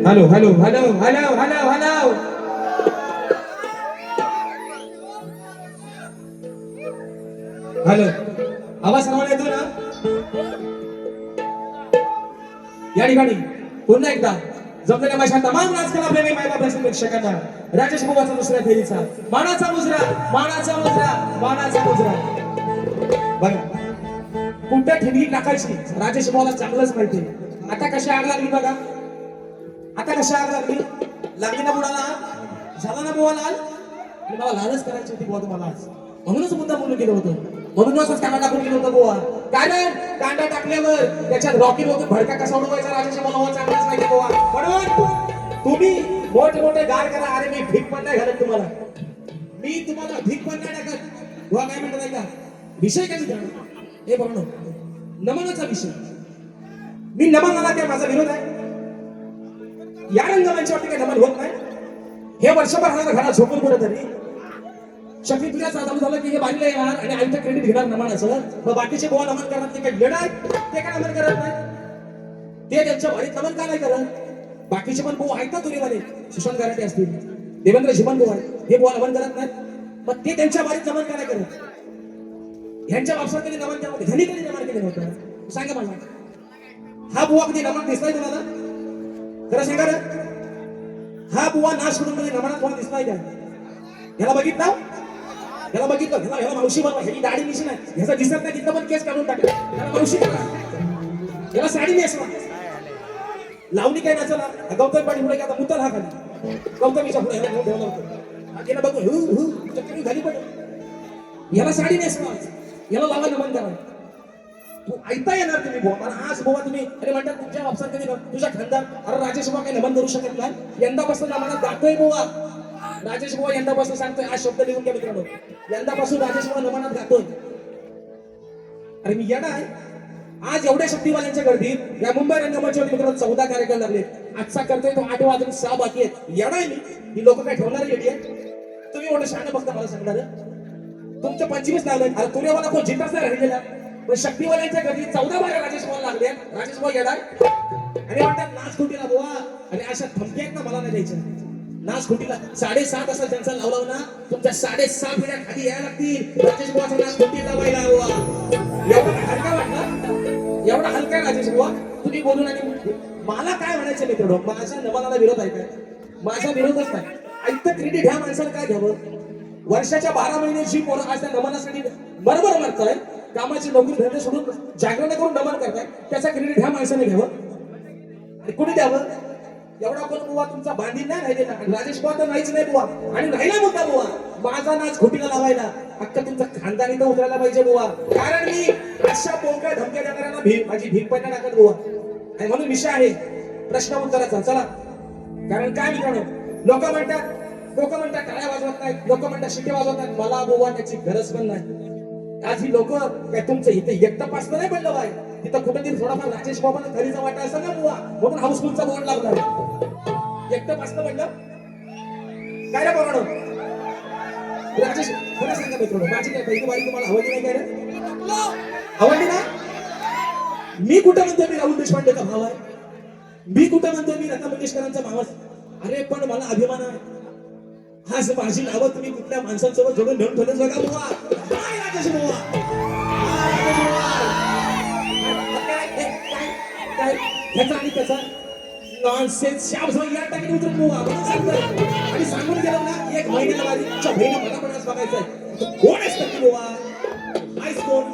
Hello hello hello hello hello hello hello, आवाज सर्वांना येतो ना? या ठिकाणी पुन्हा एकदा जमलेल्या माझ्या तमाम राजकला प्रेमी मायबापाच्या प्रेक्षकांना राजेश बुवाचा दुसऱ्या फेरीचा मानाचा मुजरा, मानाचा मुजरा, मानाचा मुजरा. बघा कुठे ठिणगी टाकायची राजेश बुवाला चांगलंच माहिती. आता कशी आग लागली बघा, आता कशी आग लागली. लागली ना बुडाला, झाला ना बुवा लाल. आणि मला लालच करायची होती बुवा तुम्हाला आज, म्हणूनच मुद्दा बोलून गेलो होतो, म्हणूनच कांदा टाकून गेलो होतो बुवा. कारण कांदा टाकल्यावर त्याच्यात रॉकेट होतो, भडका कसा उडवायचा राजाच्या बोलावा चांगलाच माहिती बुवा. म्हणून तुम्ही मोठे मोठे गार करा, अरे मी भीक पण नाही घालत तुम्हाला, मी तुम्हाला भीक पण नाही टाकत बुवा. काय म्हणतात ऐका, विषय काय जाणं हे बरोबर नमनाचा विषय. मी नमनाला काय माझा विरोध आहे? या रंगमंचावरती काही नमन होत नाही. हे वर्षभर राहणार घरात झोपून कुठे तरी शक्ती तुझ्या चालू झालं की हे बाजूला येणार आणि आईचं क्रेडिट घेणार नमनाचं. मग बाकीचे गोवा नमन करणार, ते काही लढाय ते काय नमन करत नाही. ते त्यांच्या वारीत नमन का नाही करत? बाकीचे पण भाऊ आहेत ना तुरीवाले, सुशांत गराटे असतील, देवेंद्र जीवन भाऊ हे बुवा नमन करत नाही. मग ते त्यांच्या वारीत नमन का नाही करत? ह्यांच्या बाबसात कधी नमन केलं, ह्यांनी कधी नमन केलं नव्हतं? सांगा मला, हा बुवा कधी नमन दिसलाय तुम्हाला? खरं सांगा रे, हा बुवा नाश करून मध्ये नमनात कोण दिसलाय का? ह्याला बघितलं, ह्याला बघितलं, ह्याला मावशी बनवा, ह्याची दाढी मिशी नाही, ह्याचा दिसत नाही तिथं पण केस काढून टाकला, ह्याला मावशी करा, ह्याला साडी नेसवा, लावणी काय नाचला. गौतम पाणी पुढे आता मुतल हा खाली, गौतमीच्या पुढे ह्याला ठेवलं होतं, त्याला बघून चक्कर झाली पण ह्याला साडी नेसवा, ह्याला लावा नमन करा. तू ऐकता येणार तुम्ही बुवा मला आज बुवा तुम्ही अरे म्हणतात तुमच्या वापसात कधी तुझ्या खानदार. अरे राजेश बुवा काही नमन करू शकत नाही. यंदापासून आम्हाला जातोय बुवा, राजेश बुवा यंदापासून सांगतोय, आज शब्द लिहून घ्या मित्रांनो, यंदापासून राजेश बुवा नमनात जातोय. अरे मी येणार आहे आज एवढ्या शक्तीवाल्यांच्या गर्दीत या मुंबई रंगमंचावरती मित्रांनो 14 कार्यक्रम लागले. आजचा करतोय तो 8 वाजून 6 बाकी आहेत. येणार मी, ही लोक काय ठेवणार येते? तुम्ही एवढं शहाणं बघता मला सांगणार तुमचं 25 लागलं. अरे तुरेवाला कोण जिंकच नाही राहिलेला, पण शक्तीवाल्यांच्या गर्दीत 14-12 राजेश बुवा लागले. राजेश बुवा येणार आणि म्हणतात नाच खुटीला बुवा. आणि अशा धमक्या आहेत ना मला नाही द्यायच्या. नाच खुटीला 7:30 असा ज्यांचा लावला ना, तुमच्या 6:30 पिढ्या खाली यायला लागतील राजेश बुवाचा नाच खुटी लावायला बुवा. एवढा हलका वाटला, एवढा हलका राजेश बुवा तुम्ही बोलून. आणि मला काय म्हणायचं मित्रांनो, माझ्या नमनाला विरोध आहे काय? माझा विरोधच नाही. ऐकतं क्रेडिट ह्या माणसाला काय घ्यावं? वर्षाच्या 12 महिन्याची पोरं आज त्या नमनासाठी बरोबर मरताय, कामाची नोकरी धंदे सोडून जागरण करून नमन करताय, त्याचा क्रेडिट ह्या माणसाने घ्यावं आणि कुणी द्यावं? एवढा पण बुवा तुमचा बांधील नाही राहिलेला. राजेश बुवा तर नाहीच नाही बुवा, आणि राहिला मुद्दा बुवा माझा नाच खोटीला लावायला. अख्खा तुमचा खानदानी तर उतरायला पाहिजे बुवा. कारण मी अशा पोकळ धमक्या देणाऱ्यांना माझी भीक पण टाकत बुवा. आणि म्हणून विषय आहे प्रश्न उत्तराचा. चला, कारण काय मित्रांनो, लोक म्हणतात टाळ्या वाजवत नाहीत, लोक म्हणतात शिटे वाजवत नाहीत. मला बुवा त्याची गरज पण नाही. आज ही लोक काय तुमचं इथे एकटं पासलं नाही पडलं बाय, तिथं कुठेतरी थोडाफार राजेश बाबांना खरीचा वाटा असं ना बुवा, म्हणून हाऊसफुलचा बोर्ड लागला. एकटं पासलं पडलं काय रे बोराडो? राजेश खरं सांगा मित्रांनो, माझी काय पहिली वारी तुम्हाला आवडली नाही काय रे? आवडली ना? मी कुठं म्हणतोय मी राहुल देशपांडेचा भाव आहे? मी कुठं म्हणतोय मी लता मंगेशकरांचा भाव आहे? अरे पण मला अभिमान आहे. आज माझी नावं तुम्ही कुठल्या माणसांसोबत जोडून घेऊन ठेवले बघा बुवा. काय राजेश बुवा, काय ह्याचा आणि त्याचा नॉनसेन्स शाब्स या टाकीने उतरून बुवा सांगतोय. आणि सांगून गेलो ना, 1 महिन्याला माझ्या बहिणीला मला पण आज बघायचंय. कोण आहेस नक्की बुवा? आईस कोण?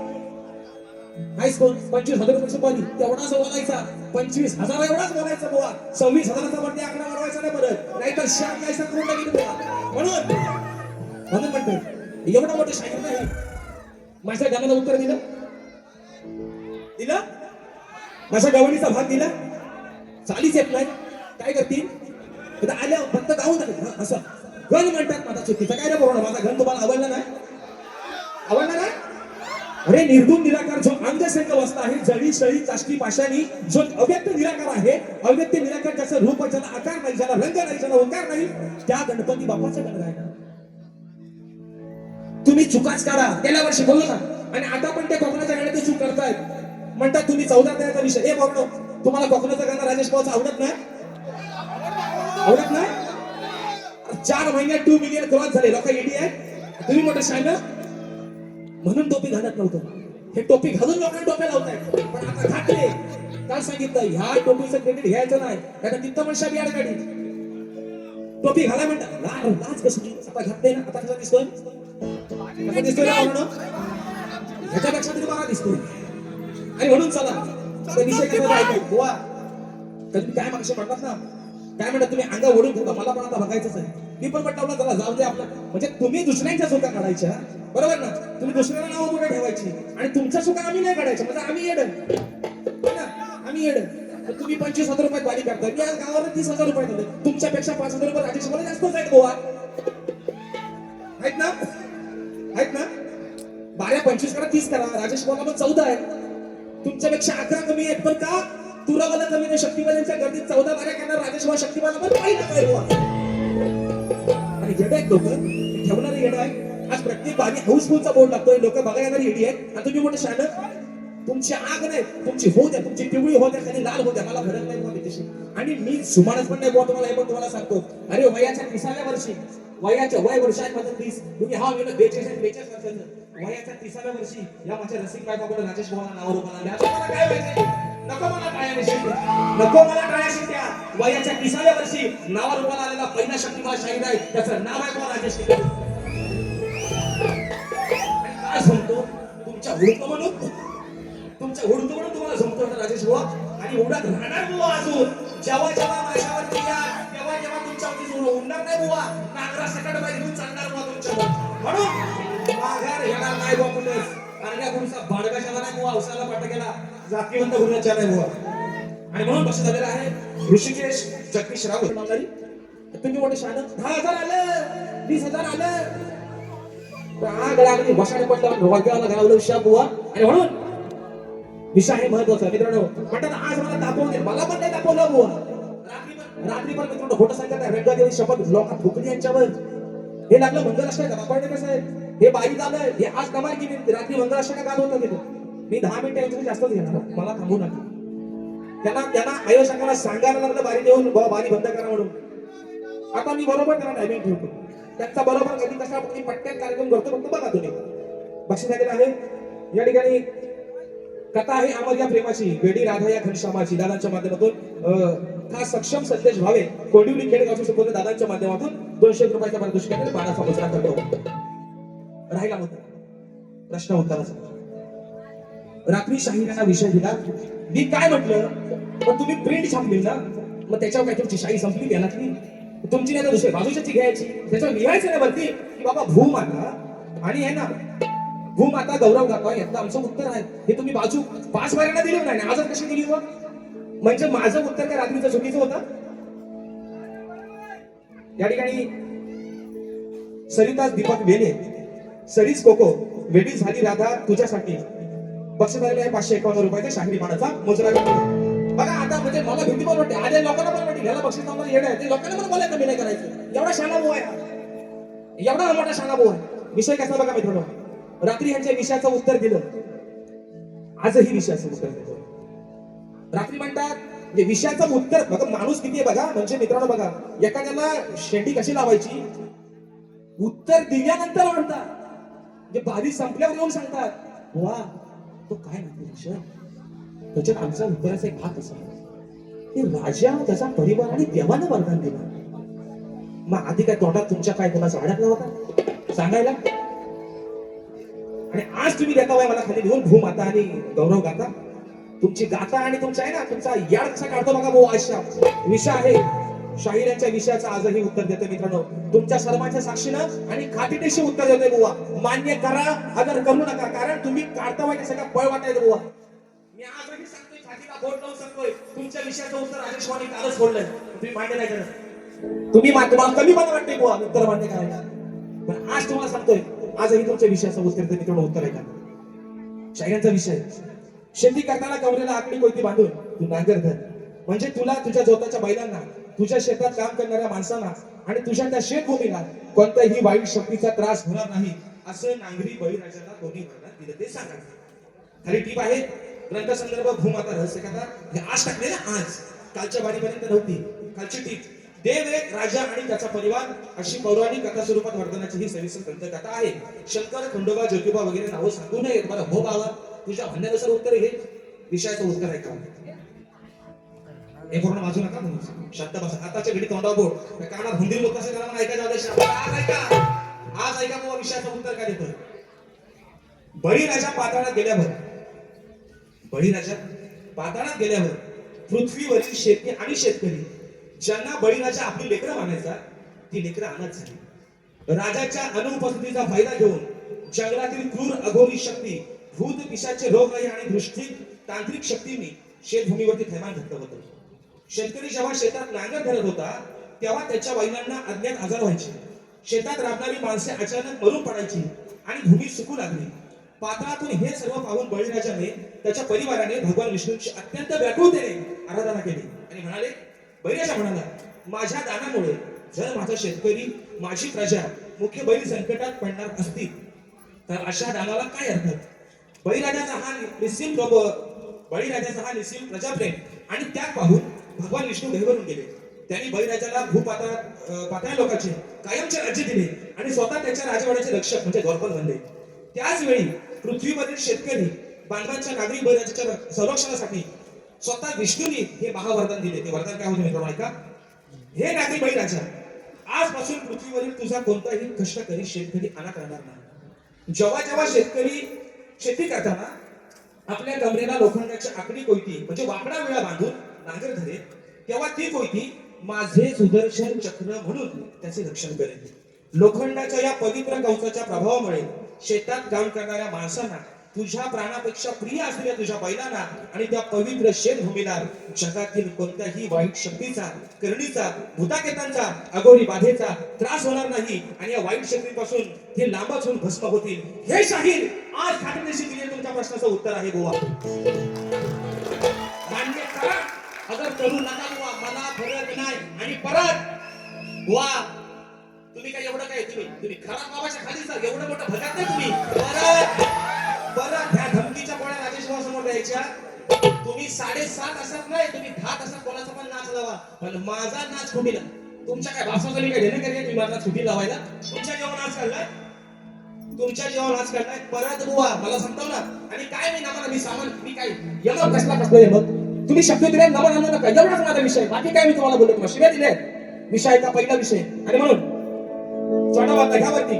25,000 रुपये पाणी तेवढाच बोलायचा. 25,000 एवढाच बोलायचा बुवा. 26,000चा वरती आकडा वाढवायचा नाही परत, नाहीतर शाप कायसा करून टाकेल बुवा. म्हणून म्हणतोय एवढं मोठं शाहीर नाही. माझ्या गाण्याला उत्तर दिलं, माझ्या गवणीचा भाग दिला. चालीच येत नाही, काय करतील आल्या फक्त गाऊन झाले असं गण म्हणतात. माझा चुकीचा काय रे बोलणार? माझा गण तुम्हाला आवडला नाही? आवडला नाही? अरे निर्गुण निराकार जो अंगसंग वस्ता आहे, जळी शळी चाष्टी पाशानी, जो अव्यक्त निराकार आहे, अव्यक्त निराकार ज्याचं रूप, ज्याला आकार नाही, ज्याला रंग नाही, ज्याला ओंकार नाही, त्या गणपती बाप्पाचा गण गायला तुम्ही चुकाच काढा. गेल्या वर्षी बोललो ना, आणि आता पण ते कोकणाच्या गाण्यात चूक करतायत. म्हणतात तुम्ही 14 त्याचा विषय. हे बघतो तुम्हाला कोकणाचं गाणं राजेश भाऊचं आवडत नाही? 4 महिन्यात 2 मिलियन क्रॉस झाले. लोक एडी आहे तुम्ही मोठं शायना म्हणून टोपी घालत नव्हतं. हे टोपी घालून लोकांना टोप्या लावताय पण आता घातले. काय सांगितलं ह्या टोपीचं क्रेडिट घ्यायचं नाही कारण तिथं पण शाबी अडगाडी टोपी घाला म्हणतात. लाज कसं आता घातले ना आता कसा दिसतोय कसा दिसतोय ना ह्याच्यापेक्षा तरी बरा दिसतोय. आणि म्हणून चला विषय काय ऐकू गोवा तुम्ही काय मागशी म्हणतात ना काय म्हणतात तुम्ही अंगा ओढून ठेवता. मला पण आता बघायचंच आहे. मी पण म्हटलं चला जाऊ दे आपलं म्हणजे तुम्ही दुसऱ्यांच्या चुका काढायच्या बरोबर ना. तुम्ही दुसऱ्याला नाव कुठे ठेवायची आणि तुमच्या चुका आम्ही नाही काढायच्या म्हणजे आम्ही येड आम्ही येड. तुम्ही 25,000 रुपयात बारी करता मी आज गावाला 30,000 रुपये दिले. तुमच्यापेक्षा 5,000 रुपये राजेश मला जास्तच आहेत गोवा आहेत ना. 12 25 करा 30 करा. राजेश बोला पण 14 आहे. तुमच्यापेक्षा 11 कमी आहेत पण का तुरावाला कमी नाही. शक्तिवाल्यांच्या गर्दीत 14 12 करणार राजेश वा शक्तिवाला पण काही ना काय गोवा आणि येड आहेत लोक ठेवणारे येड आहे. आज प्रत्येक बारी हाऊसफुलचा बोर्ड लागतोय. लोक बघायला येणारी येडी आहेत आणि तुम्ही मोठे शान तुमची आग नाही तुमची होऊ द्या तुमची पिवळी होऊ द्या खाली लाल होऊ द्या मला फरक नाही बुवा त्याच्याशी. आणि मी सुमारच पण नाही बुवा तुम्हाला हे पण तुम्हाला सांगतो. अरे वयाच्या 30व्या वर्षी वयाच्या वय वर्षांमध्ये 30 तुम्ही हा गेलं 42 वर्षाचं वयाच्या 30व्या वर्षी या माझ्या रसिक बायकोकडे राजेश भावाला नाव रूपाला आले. आता मला काय माहिती नको मला टाळ्या निशित्या नको मला टाळ्या शिट्या. वयाच्या 30व्या वर्षी नावा रूपाला आलेला पहिला शक्तिमान शाहीर आहे त्याचं नाव आहे बुवा राजेश टिकल. आणि काय सांगतो तुमच्या हुडकं म्हणून तुमच्या हुडकं म्हणून तुम्हाला जमतो राजेश बुवा आणि उडत राहणार बुवा अजून. जेव्हा जेव्हा माझ्यावरती या तेव्हा जेव्हा तुमच्यावरती जोर उडणार नाही बुवा. नागरा सकट बाई घेऊन चालणार बुवा तुमच्यावर म्हणून माघार येणार नाही बुवा कुठेच. कारण या गुरुचा बाडगाशाला नाही बुवा औसाला पाठ केला जातीवंत गुरुच्या नाही बुवा. आणि म्हणून कसं झालेलं आहे ऋषिकेश जगदीश राव नामदारी तुम्ही मोठे शान 10,000 आलं 20,000 आलं आग लागली बसाने पडलं रोग्याला घालवलं शा बुवा. आणि म्हणून विषय आहे महत्वाचा मित्रांनो म्हणतात आज मला तापवून दे मला पण नाही तापवलं बुवा. रात्री पण मित्रांनो खोटं सांगत आहे रंगादेवी शपथ लोकात फुकली यांच्यावर. हे लागलं मंगलाष्टक आपण कसं आहे हे बाई झालं हे आज कमाल केली रात्री मंगलाष्टक गात होतं तिथं. मी 10 मिनिटं यांच्याकडे जास्तच घेणार मला थांबू नका. त्यांना आयोजकांना सांगायला लागलं बारी देऊन बारी बंद करा म्हणून. आता मी बरोबर त्यांना टायमिंग ठेवतो. त्यांचा बरोबर कधी कसा पटक्यात कार्यक्रम करतो फक्त बघा तुम्ही. बक्षीस झालेलं आहे या ठिकाणी कथा आहे अमर या प्रेमाची वेडी राधा या घनश्यामाची दादांच्या माध्यमातून खास सक्षम संदेश भावे कोंडिवली खेडेगावचे सुपुत्र दादांच्या माध्यमातून 200 रुपयाचा पारितोषिकाने बाणाचा मुजरा करतो. राहिला होता प्रश्न उत्तराचा. रात्री शाहीरांना विषय दिला मी काय म्हटलं पण तुम्ही प्रिंट छापली ना मग त्याच्यावर काय तुमची शाही संपली ध्यानातली तुमची नाही तर दुसरी बाजूची घ्यायची. त्याच्यावर लिहायचं ना वरती की बाबा भूमाता आणि आहे ना भूमाता गौरव गाथा याचं आमचं उत्तर आहे. हे तुम्ही बाजू 5 महिन्यांना दिली नाही आजच कशी दिली मग म्हणजे माझं उत्तर काय रात्रीचं चुकीचं होतं. या ठिकाणी सरिता दीपक वेले सरीच कोको वेडी झाली राधा तुझ्यासाठी बक्षीस झालेले आहे 551 रुपयाचा शाहिरी मानाचा मुजरा. बघा आता म्हणजे मला भीती पण वाटते आधी लोकांना पण वाटते याला बक्षीस नावाला येणं आहे ते लोकांना पण बोलायचं मी नाही करायचं. एवढा शाणा भाऊ आहे एवढा मोठा शाणा भाऊ आहे. विषय कसा बघा मित्रांनो रात्री यांच्या विषयाचं उत्तर दिलं आजही विषयाचं उत्तर दिलं. रात्री म्हणतात विषयाचं उत्तर बघा माणूस किती आहे बघा म्हणजे मित्रांनो बघा एखाद्याला शेंडी कशी लावायची उत्तर दिल्यानंतर म्हणतात म्हणजे बारी संपल्यावर येऊन सांगतात वा तो काय म्हणतो विषय त्याच्यात आमचा उत्तराचा एक भाग असा की राजा त्याचा परिवार आणि देवानं वरदान दिलं. मग आधी काय तोंडात तुमच्या काय कोणाचा अडकला होता सांगायला. आणि आज तुम्ही देता मला खाली लिहून भूमाता आणि गौरव गाथा तुमची गाथा आणि तुमचा आहे ना तुमचा याड कसा काढतो बघा भाऊ आशा विषय आहे शाहिरांच्या विषयाचं आजही उत्तर देतो मित्रांनो तुमच्या सर्वांच्या साक्षीनं आणि खातीदेशी उत्तर देतोय बुवा. मान्य करा अगर करू नका कारण तुम्ही काढता वाईट सगळं पळ वाटायचं बुवा. मी आजही सांगतोय छातीला बोट लावून सांगतोय तुमच्या विषयाचं उत्तर राजेश वाणी कालच सोडलंय तुम्ही मान्य नाही करत. तुम्ही तुम्हाला कमी मला वाटते बुवा उत्तर मान्य करायला पण आज तुम्हाला सांगतोय आजही तुमच्या विषयाचं उत्तर ते मित्रांनो उत्तर आहे का शाहिरांचा विषय शेती करताना कमरेला आकडी कोयती बांधून तू नांगर धर म्हणजे तुला तुझ्या जोताच्या बैलांना तुझ्या शेतात काम करणाऱ्या माणसांना आणि तुझ्या त्या शेतभूमीला कोणत्याही वाईट शक्तीचा त्रास होणार नाही असं नांगरी बळीराजाला कोणी वर्णात दिलं ते सांगा. खाली टीप आहे ग्रंथसंदर्भ भूमाता रहस्य कथा हे आज टाकले ना आज कालच्या वारीपर्यंत नव्हती. खालची टीप देव एक, राजा आणि त्याचा परिवार अशी पौराणिक कथा स्वरूपात वर्णनाची ही सविस्तर ग्रंथकथा आहे. शंकर, खंडोबा, ज्योतिबा वगैरे नावं सांगू नये. मला हो बाबा तुझ्या म्हणण्यानुसार उत्तर हे विषयाचं उत्तर आहे का? हे पूर्ण वाजू नका म्हणून शांत बसा. आताच्या घडी तोंडावर बोट कानात हुंदीर होत असेल त्याला ऐका जाऊ दे. आज ऐका बाबा विषयाचं उत्तर काय देतोय. बळीराजा पाताळात गेल्यावर पृथ्वीवरील शेती आणि शेतकरी ज्यांना बळीराजा आपली लेकरं मानायचा ती लेकरं अनाथ झाली. राजाच्या अनुपस्थितीचा फायदा घेऊन जंगलातील क्रूर अघोरी शक्ती, भूत पिशाचे रोगराई आणि दृष्टी तांत्रिक शक्तींनी शेतभूमीवरती थैमान घातलं होतं. शेतकरी जेव्हा शेतात नांगर धरत होता तेव्हा त्याच्या बैलांना अज्ञात आजार व्हायचे. शेतात राबणारी माणसे अचानक मरून पडायची आणि भूमी सुकू लागली. पाताळातून हे सर्व पाहून बळीराजाने त्याच्या परिवाराने भगवान विष्णूची अत्यंत व्याकुळतेने आराधना केली आणि म्हणाले, बळीराजा म्हणाला, माझ्या दानामुळे जर माझा शेतकरी, माझी प्रजा मुख्य बैल संकटात पडणार असतील तर अशा दानाला काय अर्थ. बळीराजाचा हा निस्सीम प्रजाप्रेम आणि त्याग पाहून भगवान विष्णू गहिवरून गेले. त्यांनी बळीराजाला पाताळ लोकांचे कायमचे राज्य दिले आणि स्वतः त्याच्या राजवाड्याचे रक्षक म्हणजे द्वारपाल बनले. त्याच वेळी पृथ्वीवरील शेतकरी बांधवांच्या नागरिक बळीराजाच्या संरक्षणासाठी स्वतः विष्णूंनी हे महावरदान दिले. ते वरदान काय होते मित्रांनो ऐका. हे नागरिक बळीराजा, आजपासून पृथ्वीवरील तुझा कोणताही कष्टकरी शेतकरी अनाथ राहणार नाही. जेव्हा जेव्हा शेतकरी शेती करताना आपल्या कमरेला लोखंडाची आकडी कोयती म्हणजे वाकडा विळा बांधून नांगर धरे तेव्हा ती कोयती माझे सुदर्शन चक्र म्हणून त्याचे रक्षण करेल. लोखंडाच्या या पवित्र कवचाच्या प्रभावामुळे शेतात काम करणाऱ्या माणसांना, तुझ्या प्राणापेक्षा प्रिय असलेल्या तुझ्या बैलांना आणि त्या पवित्र शेतभूमीला जगातील कोणत्याही वाईट शक्तीचा, करणीचा, भूताकेतांचा, अघोरी बाधेचा त्रास होणार नाही आणि या वाईट शक्तीपासून ते लांबच होऊन भस्म होतील. हे शाहीर आज खात्रीशी दिलेल्या तुमच्या प्रश्नाचं उत्तर आहे बुवा. मान्य करा अगर करू नका बुवा, मला फरक नाही. आणि परत बुवा तुम्ही काय एवढं काय तुम्ही खराब बाबाच्या खाली जा, एवढं मोठं भगत नाही तुम्ही. परत ह्या धमकीच्या गोळ्या राजेश समोर द्यायच्या. तुम्ही 7.5 तासात नाही, तुम्ही 10 तासात कोणाचा पण नाच लावा, पण माझा नाच फुटीला. तुमच्या काय भाषाचं काय घेणं करीत तुम्ही माझा फुटी लावायला. तुमच्या जेव्हा नाच काढलाय, परत बुवा मला सांगतो ना. आणि काय मी नामाला मी सामान मी काय यमक कसला यमक तुम्ही शब्द दिले नमन आणू नका, एवढाच माझा विषय. बाकी काय मी तुम्हाला बोलतो, तुम्हाला शिव्या दिल्या विषय का पहिला विषय. आणि म्हणून छोटा वाद घ्यावरती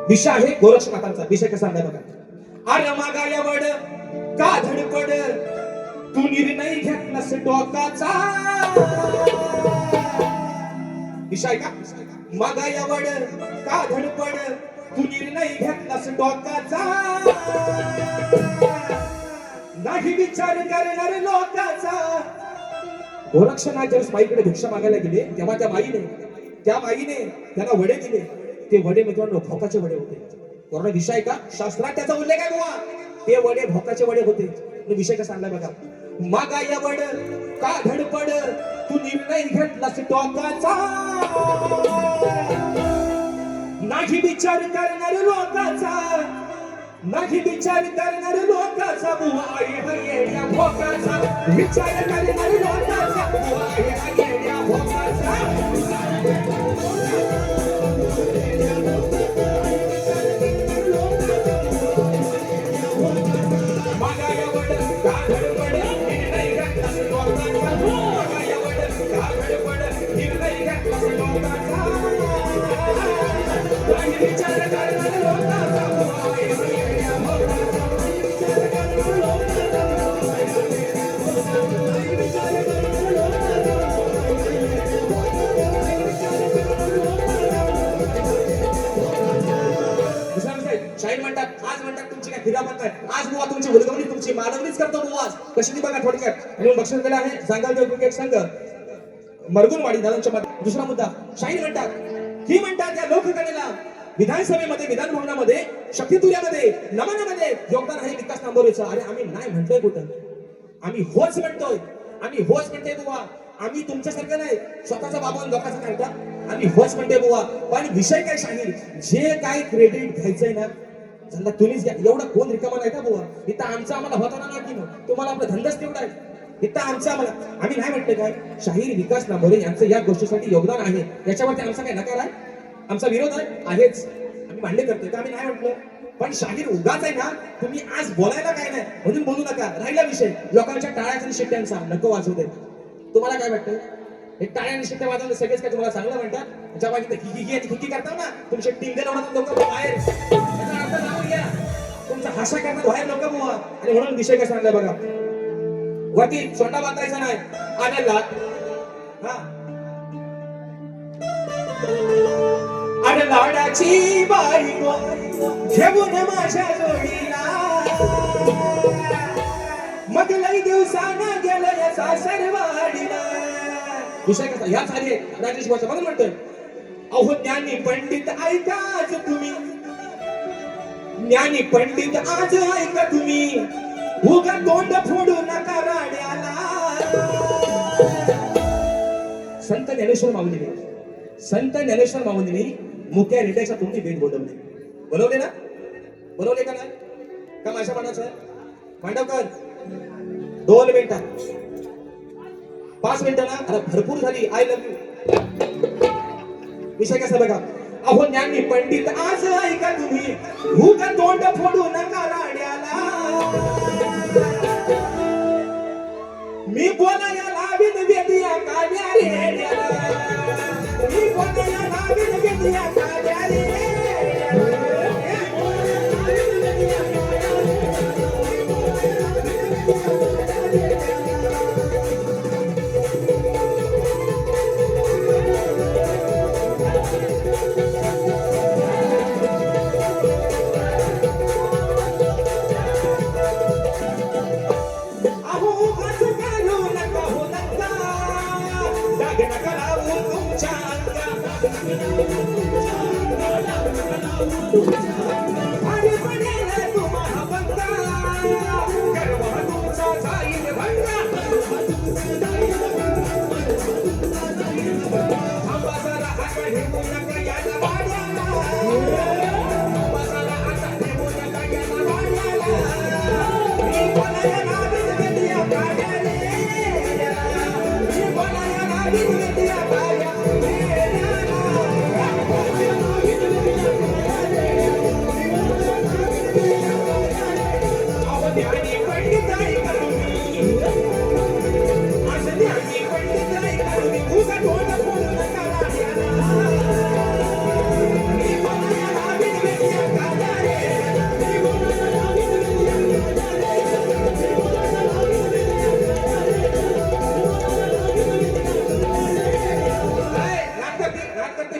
विषय आहे गोरक्षनाथांचा. विषय कसा आहे बघा. अरे मागा एवढ का धडपड तू निर्णय घेतलास डोकाचा. विषय का मागा एवढ का धडपड तू निर्णय घेतलास डोकाचा. नाही विचार करणार लोकाचा. गोरक्षनाथ जेव्हा बाईकडे भिक्षा मागायला गेले तेव्हा त्या बाईने त्यांना वडे दिले. ते वडे मित्रांनो भोकाचे वडे होते. कोरोना विषय का शास्त्रात त्याचा उल्लेख आहे बुवा. ते वडे भोकाचे वडे होते. विषय कसा आणलाय बघा. मागा या वड का धडपड तू निर्णय घेतलास टोकाचा. नाही विचार करणार लोकाचा. नाही विचार करणार लोकाचा बुवा येड्या भोकाचा. विचार करणार लोकाचा बुवा येड्या भोकाचा. शाहीर म्हणतात, आज म्हणतात तुमची काय फिरापत नाही. आज बुवा तुमची हुलगवणी तुमची मानवणीच करतो बुवा. कशी ती बघा थोडक्यात. आणि बक्षीस दिलं आहे सांगलदेव क्रिकेट संघ मरगुनवाडी दादांच्या. दुसरा मुद्दा शाहीर म्हणतात या लोककलेला विधानसभेमध्ये, विधान भवनामध्ये, शक्तितुर्यामध्ये, नमनामध्ये योगदान आहे विकास नांबोरेचं. अरे आम्ही नाही म्हणतोय कुठं, आम्ही होच म्हणतोय बुवा. आम्ही तुमच्यासारखं नाही स्वतःचा बाबा लोकांचा काढता. आम्ही होच म्हणतोय बुवा. पण विषय काय शाहीर, जे काय क्रेडिट घ्यायचंय ना चला तुम्हीच घ्या. एवढा कोण रिकामा नाही का बुवा. इथं आमचा आम्हाला होताना ना की तुम्हाला आपला धंदाच तेवढा आहे. इथं आमचं आम्ही नाही म्हटलं काय शाहीर विकास नांबोरे यांचं या गोष्टीसाठी योगदान आहे याच्यावरती आमचा काय नकार आहे आमचा विरोध आहेच आम्ही मान्य करतोय का आम्ही नाही म्हटलं पण शाहीर उगाच आहे ना तुम्ही आज बोलायला काय नाही म्हणून बोलू नका राहिला विषय लोकांच्या टाळ्याचा शिट्ट्यांचा नको वाजवू दे तुम्हाला काय वाटतं हे टाळ्या आणि शिट्ट्या वाजवणं सगळेच काय तुम्हाला चांगलं म्हणतात जेव्हा इथे खिकी आणि खिकी करता ना तुमचे टिंगे लावणार लोक बाहेर त्याचा अर्थ जाणून घ्या तुमचा हसा करतात बाहेर लोक बुवा आणि म्हणून विषय काय सांगलाय बघा वरती सोंडा बांधायचा नाही आलेला हा अरे लाडाची बायको घेऊन माझ्या जोडीला मग लई दिवसानं गेलं या सासरवाडीला विषय कसा ह्याच आली राजेश भाषा म्हणून म्हणतोय अहो ज्ञानी पंडित ऐकाच तुम्ही ज्ञानी पंडित आज ऐका तुम्ही उगा तोंड फोडू नका राड्याला संत ज्ञानेश्वर माऊलीने मुक्या रेड्याच्या तोंडी वेद बोलवले ना बोलवले का नाही का माझ्या मनाचं मांडवकर 2 मिनिटात 5 मिनिटांना अरे भरपूर झाली आय लव्ह यू विषय कसा बघा अहो ज्ञानी पंडित आज ऐका तुम्ही उगा तोंड फोडू नका राड्याला मी बोलाया लावीन वेदिया काड्या रेड्याला मी बोलाया लावीन वेदिया काड्या रेड्याला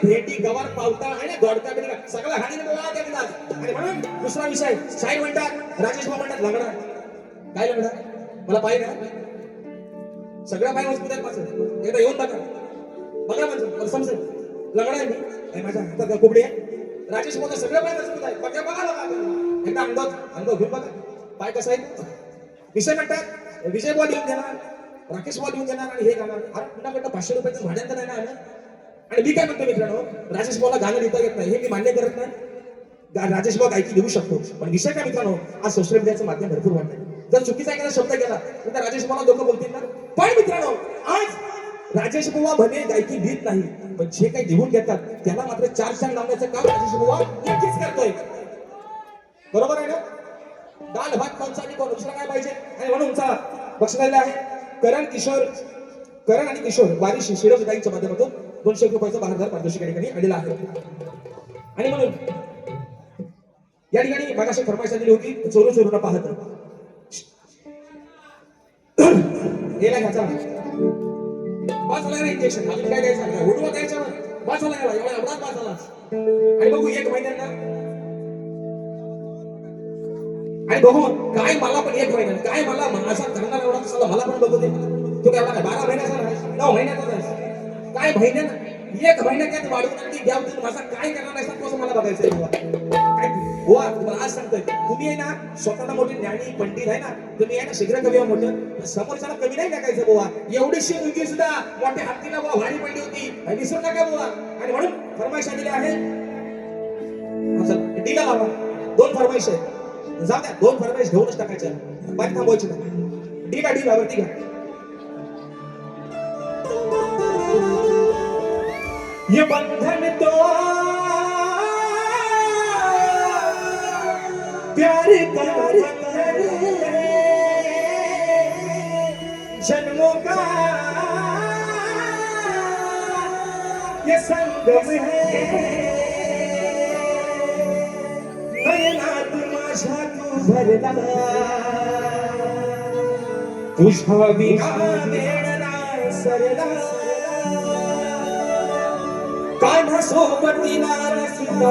भेटी गवार पावता आणि दोडका बिडका सगळा हाणीने बोला त्या आणि म्हणून दुसरा विषय साई म्हणतात राजेश भाऊ म्हणतात लंगडा काय लंगडा मला पाहिजे ना सगळ्या पाय मजबूत आहेत माझं एकदा येऊन बघा म्हणजे मला समजेल लंगडा आहे मी माझ्या हातात कोबडी आहे राजेश भाऊ सगळ्या पाय मजबूत आहेत बघा एकदा अंगात घेऊन बघा पाय कसा आहे विषय म्हणतात विजय बॉल येऊन देणार राकेश बॉल येऊन देणार आणि हे गाणार अरे पुन्हा 500 रुपयाचं भाड्यानं नाही ना आणि मी काय म्हणतो मित्रांनो राजेश भाऊला गाणं लिहिता येत नाही हे मी मान्य करत नाही राजेश भाऊ गायकी लिहू शकतो पण विषय काय मित्रांनो आज सोशल मीडियाचं माध्यम भरपूर वाढलंय जर चुकीचा एखादा शब्द गेला तर राजेश भाऊला लोक बोलतील ना पण मित्रांनो आज राजेश बुवा भले गायकी लिहित नाही पण जे काही लिहून घेतात त्याला मात्र 4 चांद लावण्याचं काम राजेश बुवा नक्कीच करतोय बरोबर आहे ना दाल भात पंचानी कोण दुसरा काय पाहिजे आणि म्हणून तुमचा बक्षिसाला आहे करण आणि किशोर बारिश शिरव गाईच्या माध्यमातून 200 रुपयाचा बहादर पारितोषिक या ठिकाणी आलेला आहे आणि म्हणून या ठिकाणी मागाशी फरमाईश दिली होती चोरू न पाहत गेला घ्यायचा बास झाला इंजेक्शन अजून काय द्यायचं नाही उडवा द्यायचा बास झाला एवढा बास झाला आणि बघू 1 महिन्यांना आणि बघू काय मला पण 1 महिन्यात काय मला माझा करणार एवढा कशाला मला पण बघू दे तू काय 12 महिन्याचा नाही 9 महिन्याचा काय महिन्यानं 1 महिन्यात वाढवून आणली द्याव तुम्ही माझा काय करणार नाही कसं मला बघायचंय काय बुवा तुम्हाला आज सांगतोय तुम्ही आहे ना स्वतःला मोठे ज्ञानी पंडित आहे ना तुम्ही आहे ना शीघ्र कवी मोठं समोरच्याला कमी नाही टाकायचं बुवा एवढीशी मुलगी सुद्धा मोठ्या हत्तीला बुवा भारी पडली होती विसरू नका बुवा आणि म्हणून फरमाईश आलेली आहे टीका लावा 2 फरमाईश आहे जाऊ द्या 2 फरमाईश घेऊनच टाकायच्या बाकी थांबवायची नाही टीका वरती घ्या ये बंधन तो प्यार का बंधन है, जन्मों का ये संगम है. नयनात माझ्या तू भरला, तुझ्या विना वेळ नाही सरला. कान्हा सोबतीला रसिकना,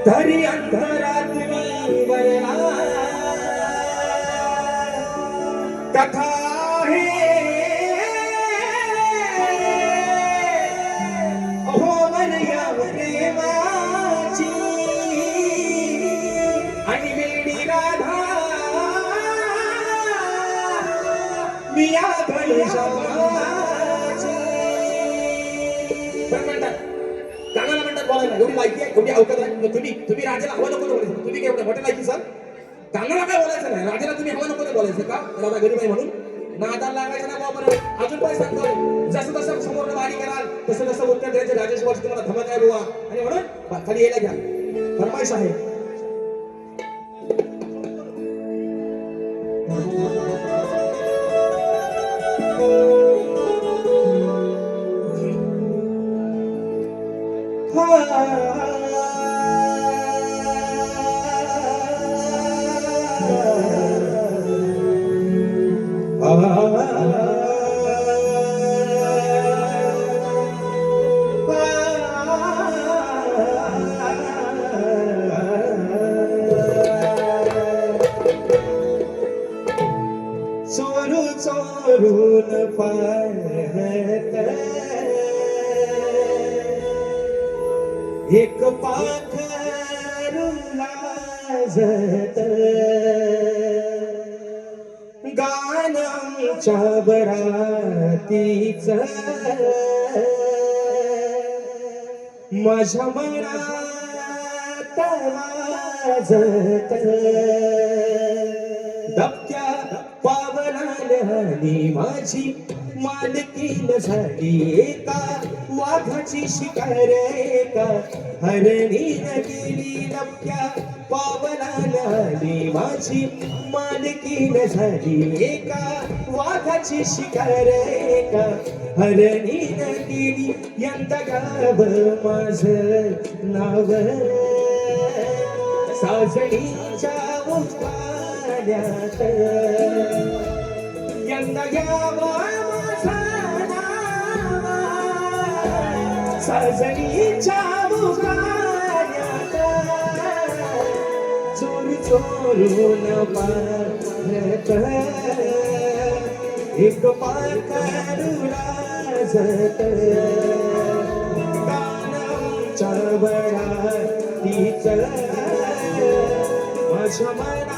तरी अंधारात मी वरला. कथा आहे अहो मर्या प्रेमाची, आणि वेडी राधा मी या गाण्याला म्हणतात बोलायला एवढी लायकी आहे, एवढी अवकाश आहे. तुम्ही राजाला हवा नको बोलायचं. तुम्ही काय एवढं मोठं लायकी सर? गाण्याला काय बोलायचं नाही, राजाला तुम्ही हवा नको बोलायचं का? त्याला गरीब आहे म्हणून नादाला लागायचं ना बाबा. अजून पण सांगतोय, जसं जसं समोर वारी कराल तसं तसं उत्तर द्यायचं. राजेश वर्ष तुम्हाला धमक आहे बुवा, आणि म्हणून खाली यायला घ्या. फरमाईश आहे. चोरू चोरून पाहत एक पाखरू लाजत, गाण्याच्या बरातीच माझ्या मनात वाजत. दबत्या पावलाने माझी मालकीन झाली, एका वाघाची शिकार एका हरणीनं केली. दबत्या पावलाने माझी मालकीन झाली, एका वाघाची शिकार एका हरणीनं केली. यंदा गाव माझं नाव साजणीच्या उखाण्यात, यंदा गावा माझं नाव साजणीच्या उखाण्यात. चोर चोरून पाहत एक पाखरू लाजत, गाण्याच्या बरातीच माझ्या मनात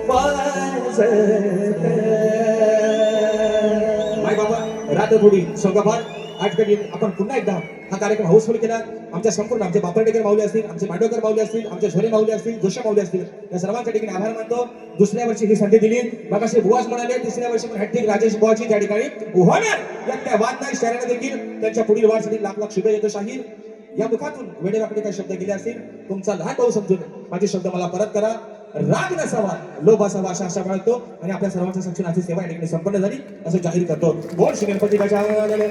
वाजत. माय बाबा रात्र थोडी संगपात आठ कधी आपण पुन्हा एकदा हा कार्यक्रम हाऊसफुल केला. आमच्या संपूर्ण आमचे बापरडेकर माऊली असतील, आमचे मांडवकर माऊली असतील, आमचे झोले माऊली असतील, जोशा माऊली असतील, या सर्वांच्या ठिकाणी आभार मानतो. दुसऱ्या वर्षी ही संधी दिली. मग असे बुवास म्हणाले, तिसऱ्या वर्षी पण हॅट्रिक राजेश बुवाची त्या ठिकाणी होणार. यात काय वाद नाही. शहराला देखील त्यांच्या पुढील वारसाठी लाख लाख शुभेच्छा देतो. शाहीर या मुखातून वेडेवाकडे काही शब्द गेले असतील, तुमचा लहान भाऊ समजून माझे शब्द मला परत करा. राग नसावा, लोभ असावा अशा आशा बाळगतो, आणि आपल्या सर्वांच्या संक्षणाची सेवा या ठिकाणी संपन्न झाली असं जाहीर करतो. बोल श्री गणपती गजानन.